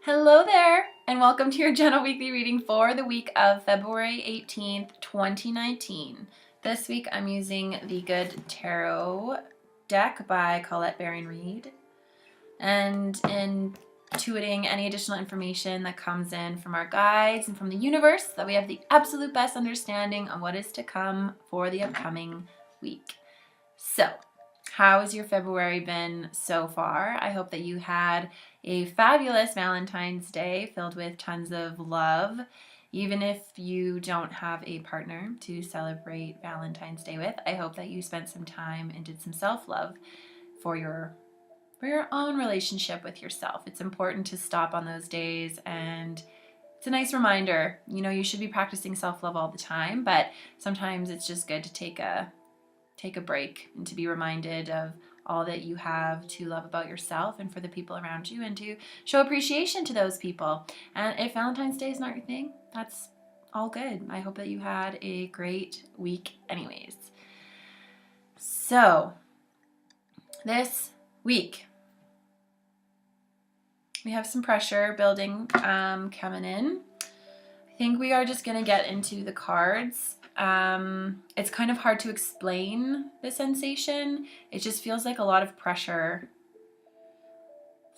Hello there, and welcome to your General Weekly Reading for the week of February 18th, 2019. This week I'm using the Good Tarot deck by Colette Baron-Reid, and intuiting any additional information that comes in from our guides and from the universe, so that we have the absolute best understanding of what is to come for the upcoming week. So, how has your February been so far? I hope that you had a fabulous Valentine's Day filled with tons of love. Even if you don't have a partner to celebrate Valentine's Day with, I hope that you spent some time and did some self-love for your own relationship with yourself. It's important to stop on those days, and it's a nice reminder. You know, you should be practicing self-love all the time, but sometimes it's just good to take a break and to be reminded of all that you have to love about yourself and for the people around you, and to show appreciation to those people. And if Valentine's Day is not your thing, that's all good. I hope that you had a great week anyways. So this week we have some pressure building coming in. I think we are just going to get into the cards. It's kind of hard to explain the sensation. It just feels like a lot of pressure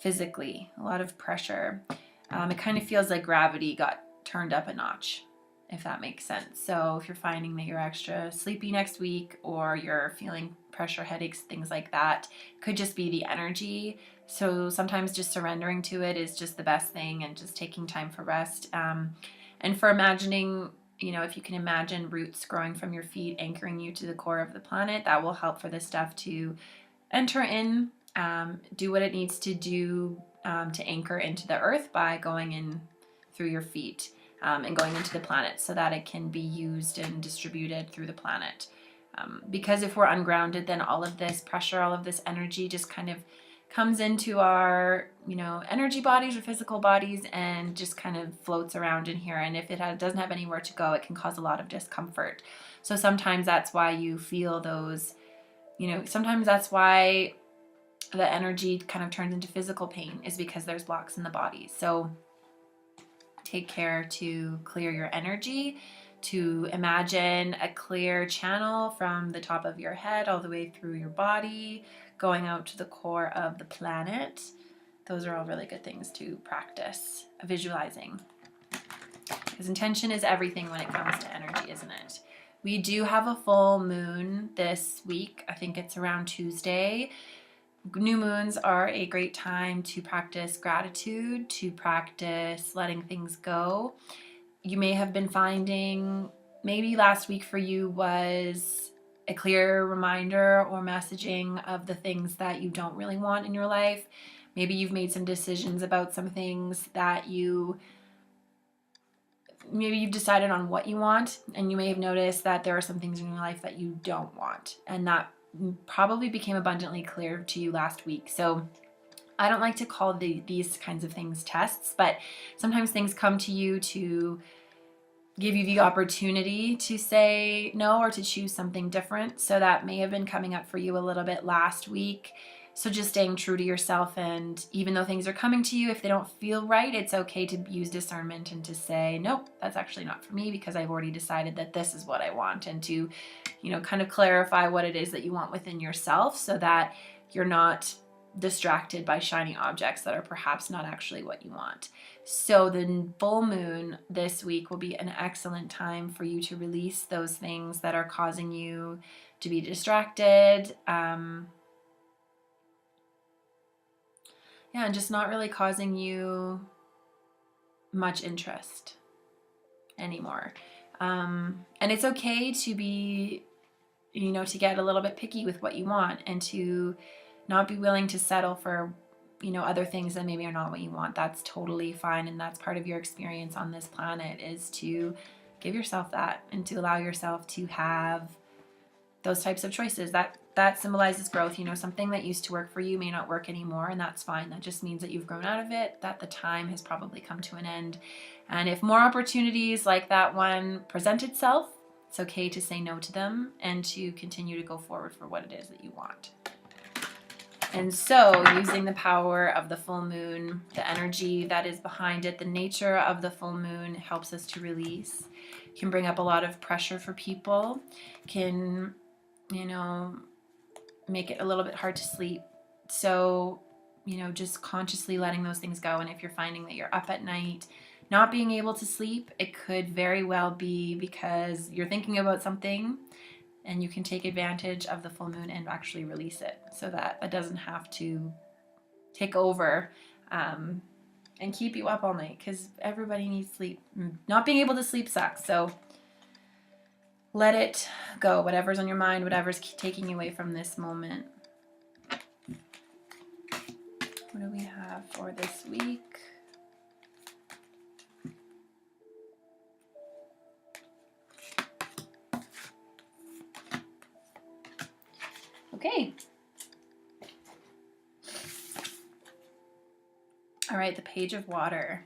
physically, a lot of pressure. It kind of feels like gravity got turned up a notch, if that makes sense. So if you're finding that you're extra sleepy next week, or you're feeling pressure, headaches, things like that, could just be the energy. So sometimes just surrendering to it is just the best thing, and just taking time for rest. And for imagining, you know, if you can imagine roots growing from your feet, anchoring you to the core of the planet, that will help for this stuff to enter in, do what it needs to do to anchor into the earth by going in through your feet and going into the planet, so that it can be used and distributed through the planet. Because if we're ungrounded, then all of this pressure, all of this energy just kind of comes into our, energy bodies or physical bodies, and just kind of floats around in here. And if it doesn't have anywhere to go, it can cause a lot of discomfort. So sometimes that's why you feel those, sometimes that's why the energy kind of turns into physical pain, is because there's blocks in the body. So take care to clear your energy, to imagine a clear channel from the top of your head all the way through your body, going out to the core of the planet. Those are all really good things to practice visualizing, because intention is everything when it comes to energy, isn't it? We do have a full moon this week. I think it's around Tuesday. New moons are a great time to practice gratitude, to practice letting things go. You may have been finding maybe last week for you was a clear reminder or messaging of the things that you don't really want in your life. Maybe you've made some decisions about some things that maybe you've decided on what you want, and you may have noticed that there are some things in your life that you don't want, and that probably became abundantly clear to you last week. So I don't like to call these kinds of things tests, but sometimes things come to you to give you the opportunity to say no, or to choose something different. So that may have been coming up for you a little bit last week. So just staying true to yourself, and even though things are coming to you, if they don't feel right, it's okay to use discernment and to say, nope, that's actually not for me, because I've already decided that this is what I want. And to, kind of clarify what it is that you want within yourself, so that you're not distracted by shiny objects that are perhaps not actually what you want. So the full moon this week will be an excellent time for you to release those things that are causing you to be distracted. And just not really causing you much interest anymore. And it's okay to be, to get a little bit picky with what you want, and to not be willing to settle for, other things that maybe are not what you want. That's totally fine. And that's part of your experience on this planet, is to give yourself that, and to allow yourself to have those types of choices. That symbolizes growth. Something that used to work for you may not work anymore, and that's fine. That just means that you've grown out of it, that the time has probably come to an end. And if more opportunities like that one present itself, it's okay to say no to them, and to continue to go forward for what it is that you want. And so using the power of the full moon, the energy that is behind it, the nature of the full moon helps us to release, can bring up a lot of pressure for people, can, make it a little bit hard to sleep. So, just consciously letting those things go. And if you're finding that you're up at night, not being able to sleep, it could very well be because you're thinking about something, and you can take advantage of the full moon and actually release it so that it doesn't have to take over and keep you up all night, because everybody needs sleep. Not being able to sleep sucks. So let it go. Whatever's on your mind, whatever's taking you away from this moment. What do we have for this week? Okay. All right, the Page of Water.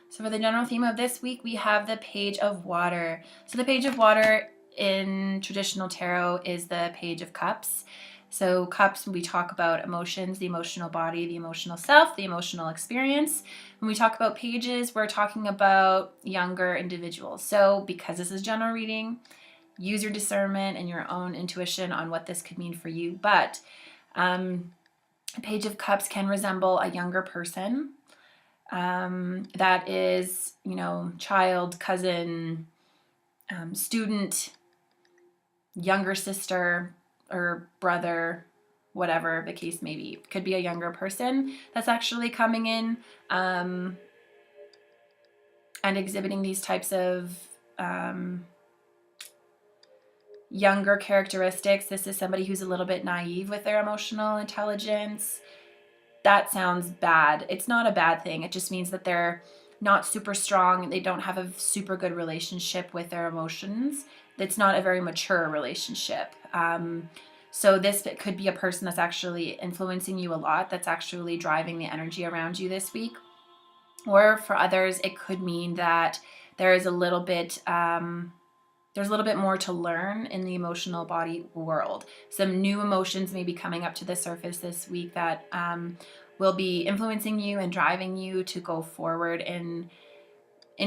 So for the general theme of this week, we have the Page of Water. So the Page of Water in traditional tarot is the Page of Cups. So cups, we talk about emotions, the emotional body, the emotional self, the emotional experience. When we talk about pages, we're talking about younger individuals. So because this is general reading, use your discernment and your own intuition on what this could mean for you. But Page of Cups can resemble a younger person that is, child, cousin, student, younger sister or brother, whatever the case may be. It could be a younger person that's actually coming in and exhibiting these types of younger characteristics. This is somebody who's a little bit naive with their emotional intelligence. That sounds bad. It's not a bad thing. It just means that they're not super strong. They don't have a super good relationship with their emotions. It's not a very mature relationship. So this could be a person that's actually influencing you a lot, that's actually driving the energy around you this week. Or for others, it could mean that there is a little bit there's a little bit more to learn in the emotional body world. Some new emotions may be coming up to the surface this week that will be influencing you and driving you to go forward in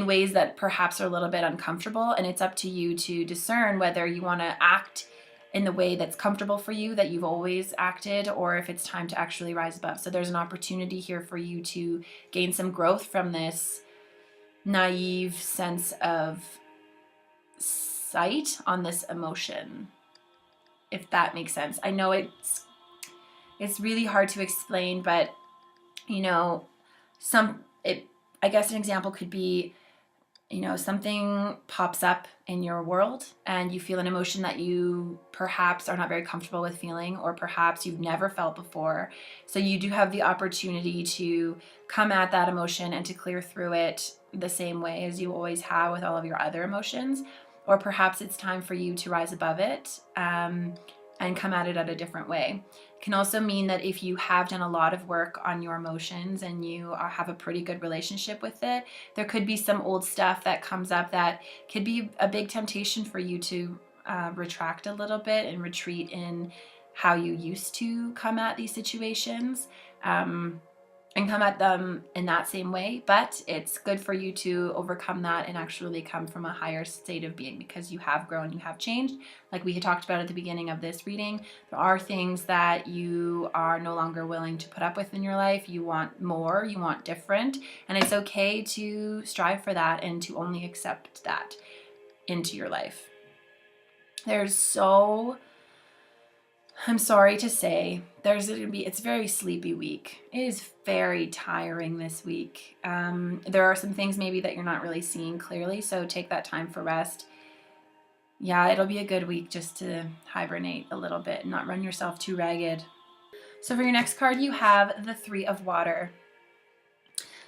ways that perhaps are a little bit uncomfortable. And it's up to you to discern whether you want to act in the way that's comfortable for you, that you've always acted, or if it's time to actually rise above. So there's an opportunity here for you to gain some growth from this naive sense of sight on this emotion, if that makes sense. I know it's really hard to explain, but I guess an example could be, something pops up in your world and you feel an emotion that you perhaps are not very comfortable with feeling, or perhaps you've never felt before. So you do have the opportunity to come at that emotion and to clear through it the same way as you always have with all of your other emotions. Or perhaps it's time for you to rise above it and come at it at a different way. It can also mean that if you have done a lot of work on your emotions and you have a pretty good relationship with it, there could be some old stuff that comes up that could be a big temptation for you to retract a little bit and retreat in how you used to come at these situations. And come at them in that same way, but it's good for you to overcome that and actually come from a higher state of being, because you have grown, you have changed. Like we had talked about at the beginning of this reading, there are things that you are no longer willing to put up with in your life. You want more, you want different, and it's okay to strive for that and to only accept that into your life. I'm sorry to say, it's a very sleepy week. It is very tiring this week. There are some things maybe that you're not really seeing clearly, so take that time for rest. Yeah, it'll be a good week just to hibernate a little bit and not run yourself too ragged. So for your next card, you have the Three of Water.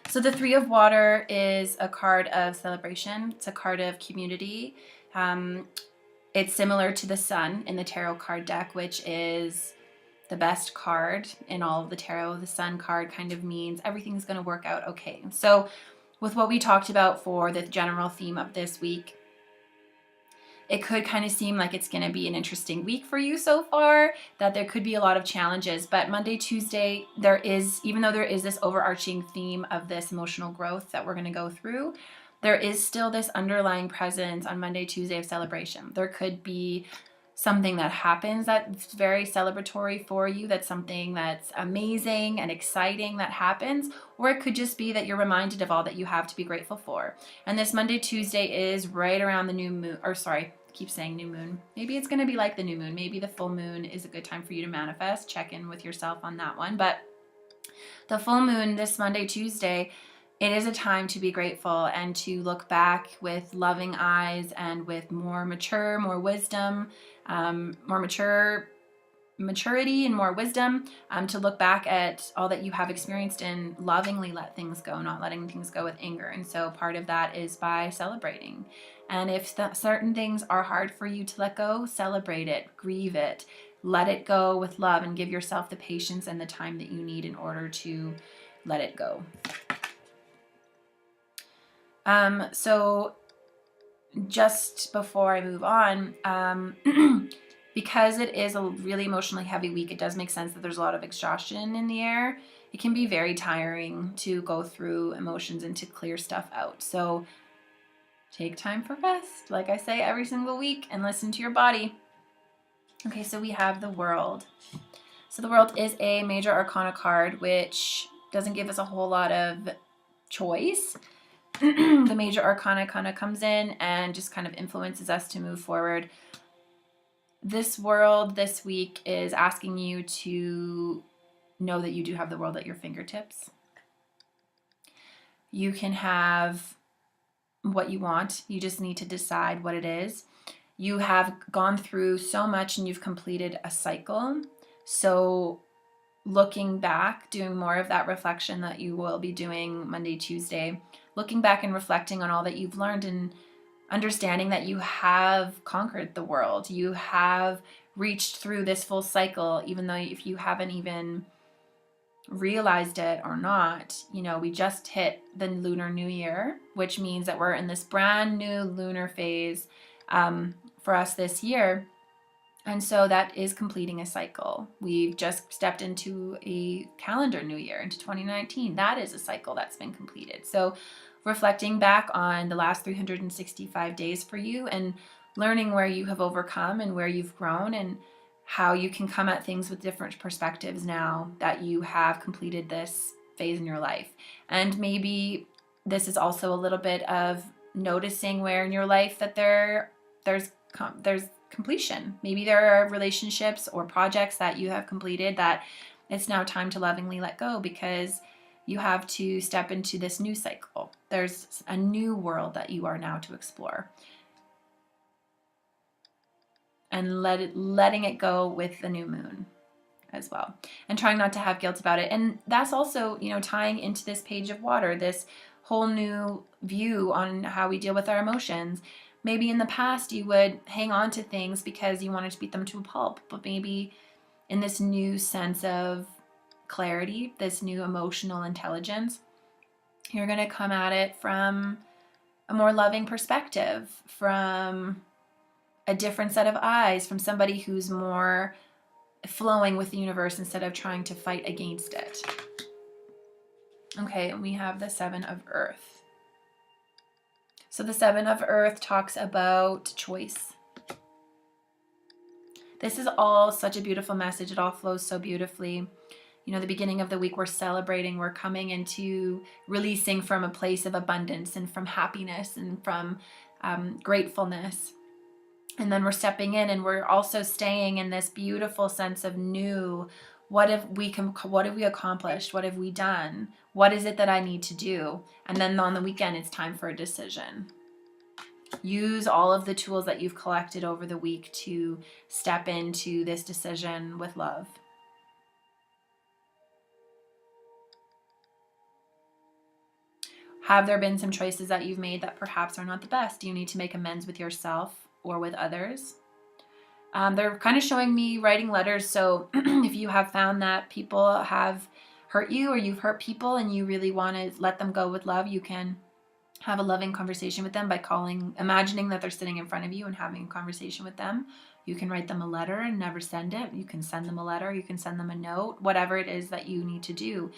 So the Three of Water is a card of celebration. It's a card of community. It's similar to the Sun in the tarot card deck, which is the best card in all of the tarot. The Sun card kind of means everything's going to work out okay. So with what we talked about for the general theme of this week, it could kind of seem like it's going to be an interesting week for you so far, that there could be a lot of challenges. But Monday, Tuesday, even though there is this overarching theme of this emotional growth that we're going to go through, there is still this underlying presence on Monday, Tuesday of celebration. There could be something that happens that's very celebratory for you, that's something that's amazing and exciting that happens, or it could just be that you're reminded of all that you have to be grateful for. And this Monday, Tuesday is right around the new moon, or sorry, I keep saying new moon. Maybe it's going to be like the new moon. Maybe the full moon is a good time for you to manifest. Check in with yourself on that one. But the full moon this Monday, Tuesday, it is a time to be grateful and to look back with loving eyes and with more wisdom, maturity and more wisdom, to look back at all that you have experienced and lovingly let things go, not letting things go with anger. And so part of that is by celebrating. And if certain things are hard for you to let go, celebrate it, grieve it, let it go with love, and give yourself the patience and the time that you need in order to let it go. So just before I move on, because it is a really emotionally heavy week, it does make sense that there's a lot of exhaustion in the air. It can be very tiring to go through emotions and to clear stuff out. So take time for rest, like I say every single week, and listen to your body. Okay, so we have the World. So the World is a major arcana card, which doesn't give us a whole lot of choice. The major arcana kind of comes in and just kind of influences us to move forward. This World this week is asking you to know that you do have the world at your fingertips. You can have what you want. You just need to decide what it is. You have gone through so much and you've completed a cycle. So looking back, doing more of that reflection that you will be doing Monday, Tuesday, looking back and reflecting on all that you've learned and understanding that you have conquered the world. You have reached through this full cycle, even though if you haven't even realized it or not, we just hit the Lunar New Year, which means that we're in this brand new lunar phase for us this year. And so that is completing a cycle. We've just stepped into a calendar new year, into 2019. That is a cycle that's been completed. So reflecting back on the last 365 days for you and learning where you have overcome and where you've grown and how you can come at things with different perspectives now that you have completed this phase in your life. And maybe this is also a little bit of noticing where in your life that there's completion. Maybe there are relationships or projects that you have completed that it's now time to lovingly let go, because you have to step into this new cycle. There's a new world that you are now to explore. And letting it go with the new moon as well. And trying not to have guilt about it. And that's also, tying into this page of water, this whole new view on how we deal with our emotions. Maybe in the past you would hang on to things because you wanted to beat them to a pulp, but maybe in this new sense of clarity, this new emotional intelligence, you're going to come at it from a more loving perspective, from a different set of eyes, from somebody who's more flowing with the universe instead of trying to fight against it. Okay, and we have the Seven of Earth. So the Seven of Earth talks about choice. This is all such a beautiful message. It all flows so beautifully. The beginning of the week, we're celebrating, we're coming into releasing from a place of abundance and from happiness and from gratefulness. And then we're stepping in and we're also staying in this beautiful sense of new. What have we accomplished? What have we done? What is it that I need to do? And then on the weekend, it's time for a decision. Use all of the tools that you've collected over the week to step into this decision with love. Have there been some choices that you've made that perhaps are not the best? Do you need to make amends with yourself or with others? They're kind of showing me writing letters. So if you have found that people have hurt you or you've hurt people and you really want to let them go with love, you can have a loving conversation with them by imagining that they're sitting in front of you and having a conversation with them. You can write them a letter and never send it. You can send them a letter. You can send them a note, whatever it is that you need to do.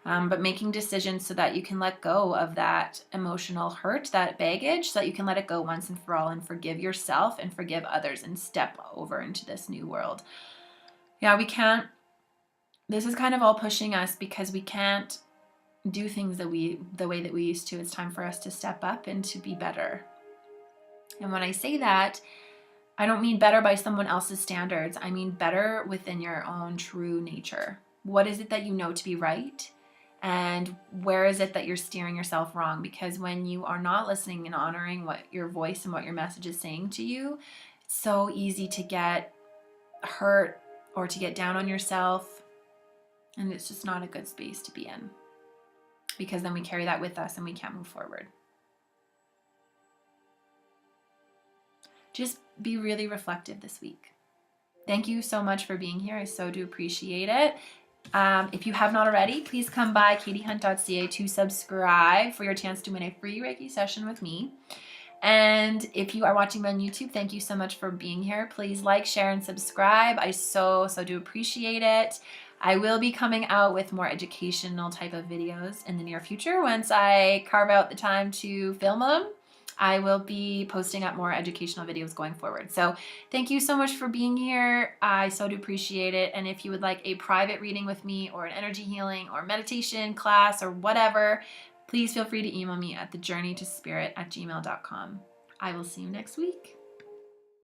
But making decisions so that you can let go of that emotional hurt, that baggage, so that you can let it go once and for all and forgive yourself and forgive others and step over into this new world. Yeah, we can't, this is kind of all pushing us because we can't do things the way that we used to. It's time for us to step up and to be better. And when I say that, I don't mean better by someone else's standards. I mean better within your own true nature. What is it that you know to be right? And where is it that you're steering yourself wrong? Because when you are not listening and honoring what your voice and what your message is saying to you, it's so easy to get hurt or to get down on yourself. And it's just not a good space to be in, because then we carry that with us and we can't move forward. Just be really reflective this week. Thank you so much for being here. I so do appreciate it. If you have not already, please come by katiehunt.ca to subscribe for your chance to win a free Reiki session with me. And if you are watching me on YouTube, thank you so much for being here. Please like, share, and subscribe. I so do appreciate it. I will be coming out with more educational type of videos in the near future. Once I carve out the time to film them, I will be posting up more educational videos going forward. So thank you so much for being here. I so do appreciate it. And if you would like a private reading with me or an energy healing or meditation class or whatever, please feel free to email me at thejourneytospirit@gmail.com. I will see you next week.